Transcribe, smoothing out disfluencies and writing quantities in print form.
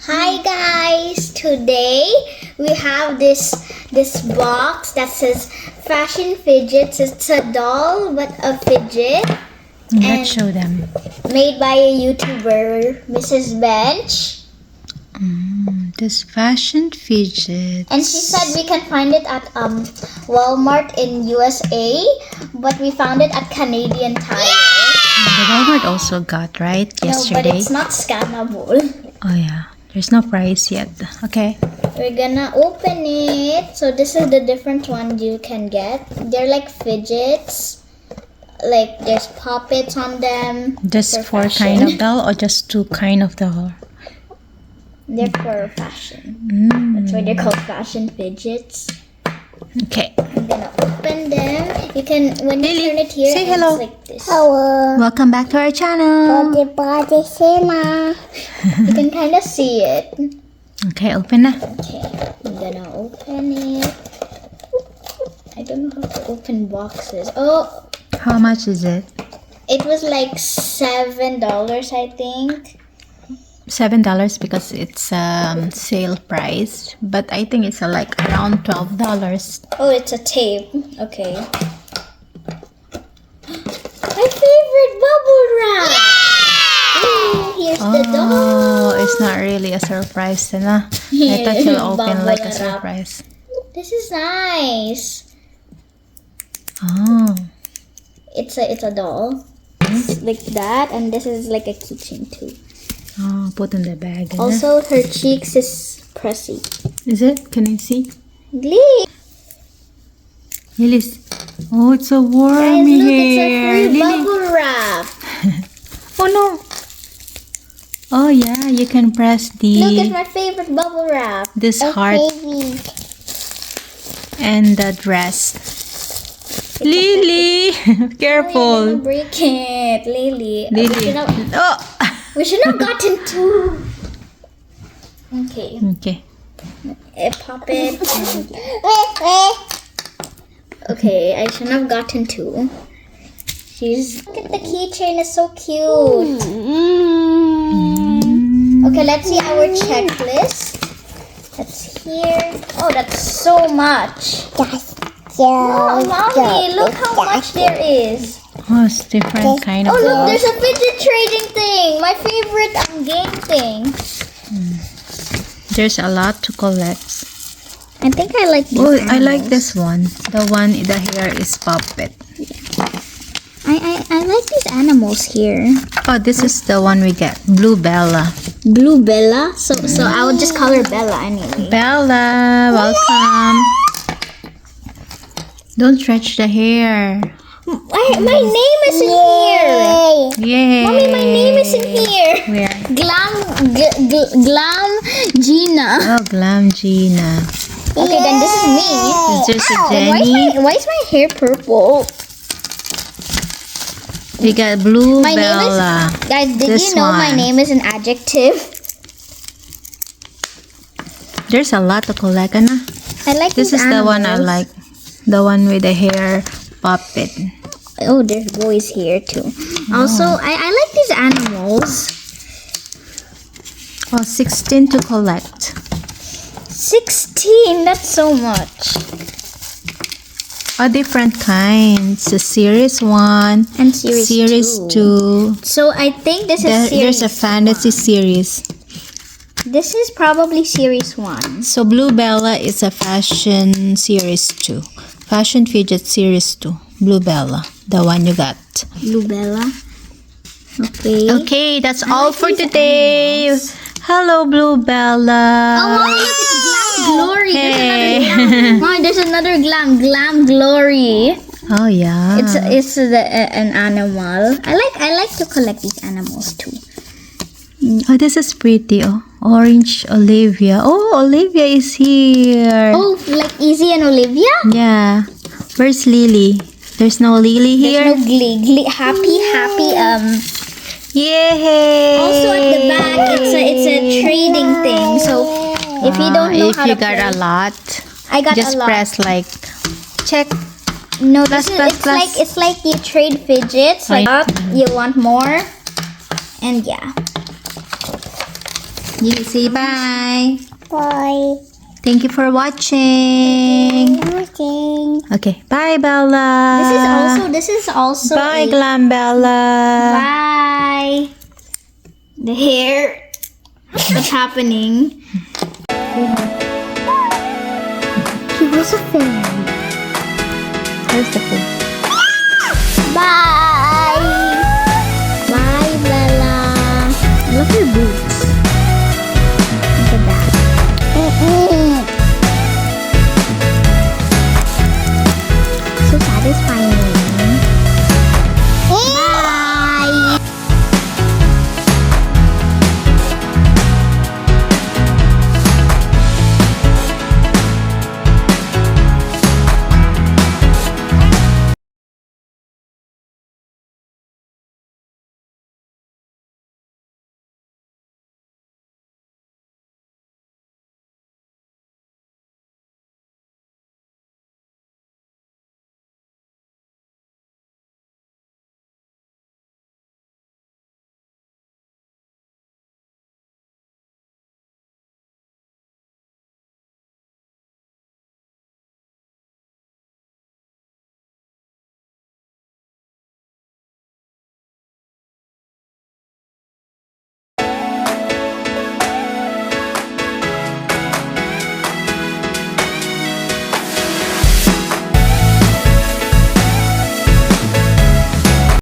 Hi guys! Today we have this box that says Fashion Fidgets. It's a doll but a fidget. Let's show them. Made by a YouTuber, Mrs. Bench. This Fashion Fidgets. And she said we can find it at Walmart in USA, but we found it at Canadian Tire. The Walmart also got, right? Yesterday. No, but it's not scannable. Oh yeah. There's no price yet. Okay. We're gonna open it. So this is the different ones you can get. They're like fidgets. Like there's puppets on them. Just for kind of doll or just two kind of doll? They're for fashion. That's why they're called fashion fidgets. Okay. I'm gonna open them. You can, when you turn it here, say it's hello. like this. Hello. Welcome back to our channel. You can kind of see it. Okay, open na. Okay, I'm gonna open it. I don't know how to open boxes. Oh, How much is it? it was like $7, I think. $7 because it's sale price, but I think it's like around $12. Oh, it's a tape. Okay. My favorite bubble wrap. Ooh, here's the doll. Oh, it's not really a surprise, then. I thought you'll open like a surprise. This is nice. Oh. It's a doll. It's like that, and this is like a keychain too. Oh, put in the bag. Also, her cheeks is pressy. Is it? Can I see? Glee. Lily's. Oh, it's a Guys, wormy look, it's a hair. free Lily. bubble wrap. Oh no. Oh yeah, you can press Look at the my favorite bubble wrap. this heart Baby. and the dress. Lily, careful. Don't break it, Lily. Lily. Oh. We should have gotten two. Okay. Okay. A puppet. Okay, I shouldn't have gotten two. Look at the keychain, it's so cute. Okay, let's see our checklist. That's here. Oh, that's so much. Oh, Mommy, look how much there is. Oh, it's different kind of. Oh, look, there's a fidget trading thing. My favorite game thing. There's a lot to collect. I think I like these Oh, I like animals. this one. The one the hair is puppet. I like these animals here. Oh, this is the one we get. Blue Bella. Blue Bella. So I would just call her Bella anyway. Bella, welcome. Don't stretch the hair. My name is in here. Yay. Mommy, my name is in here. Where? Glam Gina. Oh, Glam Gina. Okay, then this is me. Is there a And Jenny? why is my hair purple? We got Blue My Bella. name is, guys, did This you know my one. name is an adjective? There's a lot to collect, Anna. I like This these is the one I animals. like. The one with the hair puppet. Oh, there's boys here too. Also, I like these animals. Oh, 16 to collect. 16, that's so much. Oh, different kinds. The series 1. And series 2. So I think this is series There's a fantasy series. This is probably series 1. So Blue Bella is a fashion series 2. Fashion Fidget series 2. Blue Bella. The one you got. Blue Bella. Okay. Okay, that's all for today. Hello, Blue Bella. Oh, Mommy, look, it's Glam Glory. Hey. There's another Glam. Mommy, there's another Glam Glory. Oh yeah. It's an animal. I like to collect these animals too. Oh, this is pretty. Oh, orange Olivia. Oh, Olivia is here. Oh, like Easy and Olivia? Yeah. Where's Lily? There's no Lily here. There's no Glee. Happy. Yay! Also at the back, it's a trading thing. So if you don't know if how you to got play, a lot, I got just a lot. press like check. No, Plus, this is, plus, it's plus. like it's like you trade fidgets. Like Right. you want more, and yeah. You say bye. Bye. Thank you for watching. Watching. Okay, bye Bella. This is also Bye a- Glam Bella. Bye. The hair. What's happening? He was a fairy. Where's the food? Bye. Bye, Bella. Look at your boots.